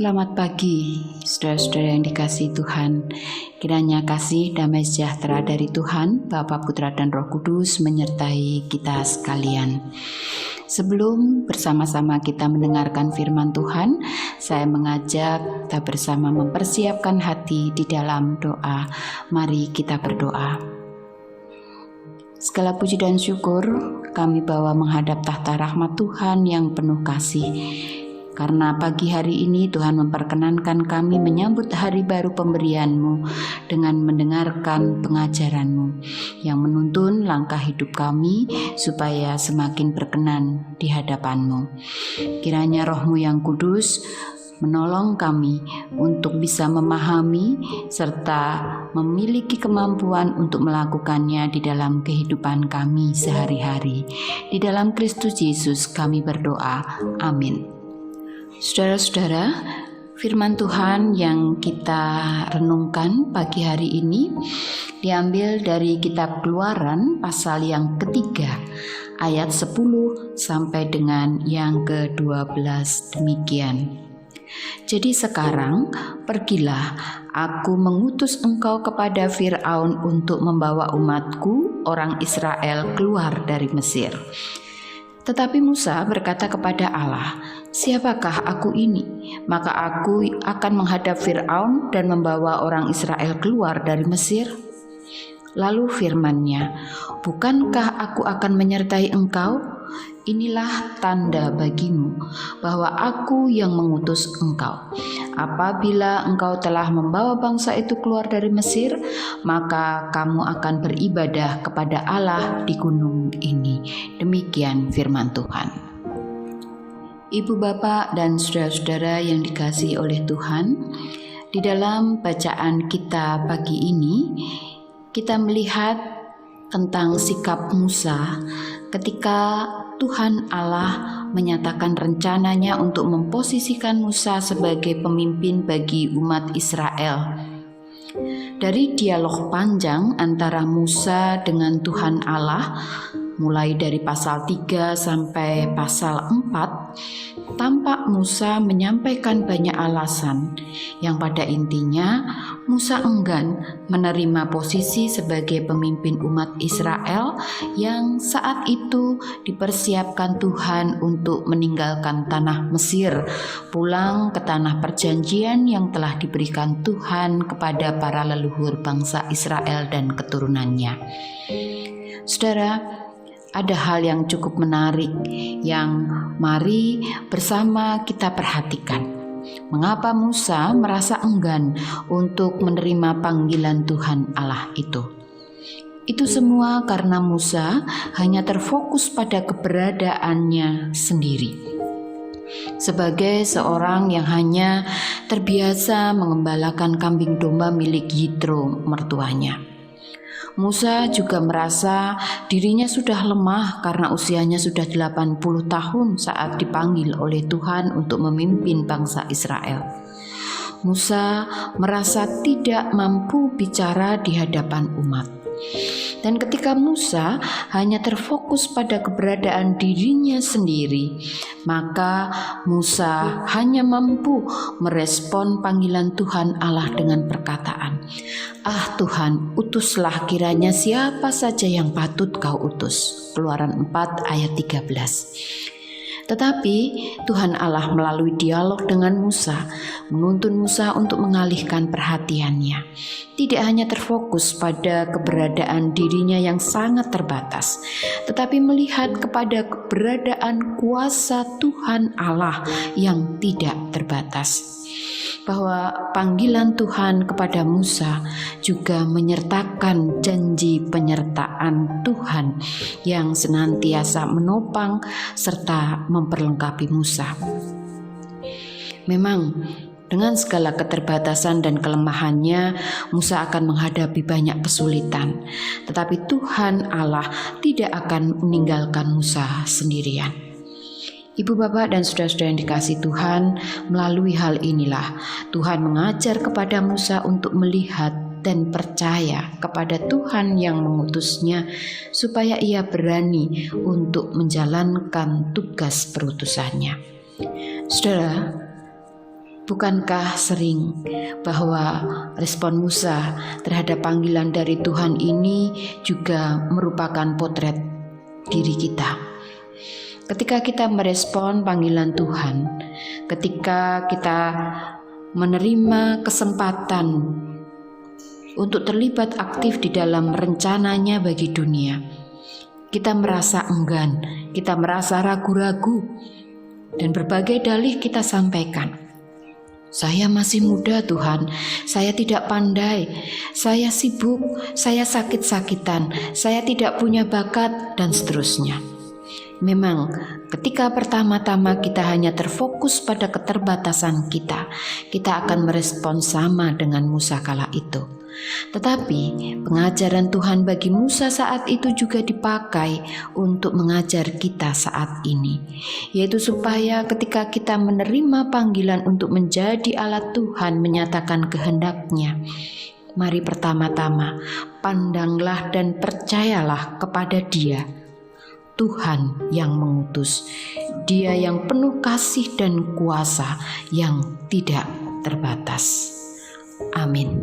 Selamat pagi, saudara-saudara yang dikasihi Tuhan. Kiranya kasih damai sejahtera dari Tuhan, Bapa, Putra, dan Roh Kudus menyertai kita sekalian. Sebelum bersama-sama kita mendengarkan firman Tuhan, saya mengajak kita bersama mempersiapkan hati di dalam doa. Mari kita berdoa. Segala puji dan syukur kami bawa menghadap tahta rahmat Tuhan yang penuh kasih. Karena pagi hari ini Tuhan memperkenankan kami menyambut hari baru pemberian-Mu dengan mendengarkan pengajaran-Mu yang menuntun langkah hidup kami supaya semakin berkenan di hadapan-Mu. Kiranya Roh-Mu yang kudus menolong kami untuk bisa memahami serta memiliki kemampuan untuk melakukannya di dalam kehidupan kami sehari-hari. Di dalam Kristus Yesus kami berdoa. Amin. Saudara-saudara, firman Tuhan yang kita renungkan pagi hari ini diambil dari kitab Keluaran pasal yang ketiga, ayat 10 sampai dengan yang ke-12 demikian. Jadi sekarang pergilah, aku mengutus engkau kepada Fir'aun untuk membawa umatku orang Israel keluar dari Mesir. Tetapi Musa berkata kepada Allah, "Siapakah aku ini? Maka aku akan menghadap Fir'aun dan membawa orang Israel keluar dari Mesir." Lalu firman-Nya, "Bukankah aku akan menyertai engkau? Inilah tanda bagimu bahwa aku yang mengutus engkau. Apabila engkau telah membawa bangsa itu keluar dari Mesir, maka kamu akan beribadah kepada Allah di gunung ini." Demikian firman Tuhan. Ibu, bapak, dan saudara-saudara yang dikasihi oleh Tuhan, di dalam bacaan kita pagi ini, kita melihat tentang sikap Musa ketika Tuhan Allah menyatakan rencananya untuk memposisikan Musa sebagai pemimpin bagi umat Israel. Dari dialog panjang antara Musa dengan Tuhan Allah, mulai dari pasal 3 sampai pasal 4, tampak Musa menyampaikan banyak alasan yang pada intinya Musa enggan menerima posisi sebagai pemimpin umat Israel yang saat itu dipersiapkan Tuhan untuk meninggalkan tanah Mesir, pulang ke tanah perjanjian yang telah diberikan Tuhan kepada para leluhur bangsa Israel dan keturunannya. Saudara, ada hal yang cukup menarik yang mari bersama kita perhatikan. Mengapa Musa merasa enggan untuk menerima panggilan Tuhan Allah itu? Itu semua karena Musa hanya terfokus pada keberadaannya sendiri. Sebagai seorang yang hanya terbiasa mengembalakan kambing domba milik Yitro mertuanya, Musa juga merasa dirinya sudah lemah karena usianya sudah 80 tahun saat dipanggil oleh Tuhan untuk memimpin bangsa Israel. Musa merasa tidak mampu bicara di hadapan umat. Dan ketika Musa hanya terfokus pada keberadaan dirinya sendiri, maka Musa hanya mampu merespon panggilan Tuhan Allah dengan perkataan, "Ah Tuhan, utuslah kiranya siapa saja yang patut kau utus." Keluaran 4 ayat 13. Tetapi Tuhan Allah melalui dialog dengan Musa menuntun Musa untuk mengalihkan perhatiannya. Tidak hanya terfokus pada keberadaan dirinya yang sangat terbatas, tetapi melihat kepada keberadaan kuasa Tuhan Allah yang tidak terbatas. Bahwa panggilan Tuhan kepada Musa juga menyertakan janji penyertaan Tuhan yang senantiasa menopang serta memperlengkapi Musa. Memang dengan segala keterbatasan dan kelemahannya, Musa akan menghadapi banyak kesulitan, tetapi Tuhan Allah tidak akan meninggalkan Musa sendirian. Ibu, bapak, dan saudara-saudara yang dikasihi Tuhan, melalui hal inilah Tuhan mengajar kepada Musa untuk melihat dan percaya kepada Tuhan yang mengutusnya supaya ia berani untuk menjalankan tugas perutusannya. Saudara, Bukankah sering bahwa respon Musa terhadap panggilan dari Tuhan ini juga merupakan potret diri kita? Ketika kita merespon panggilan Tuhan, ketika kita menerima kesempatan untuk terlibat aktif di dalam rencananya bagi dunia, kita merasa enggan, kita merasa ragu-ragu, dan berbagai dalih kita sampaikan. Saya masih muda Tuhan, saya tidak pandai, saya sibuk, saya sakit-sakitan, saya tidak punya bakat, dan seterusnya. Memang ketika pertama-tama kita hanya terfokus pada keterbatasan kita akan merespon sama dengan Musa kala itu. Tetapi pengajaran Tuhan bagi Musa saat itu juga dipakai untuk mengajar kita saat ini, yaitu supaya ketika kita menerima panggilan untuk menjadi alat Tuhan menyatakan kehendak-Nya, mari pertama-tama pandanglah dan percayalah kepada Dia, Tuhan yang mengutus, Dia yang penuh kasih dan kuasa yang tidak terbatas. Amin.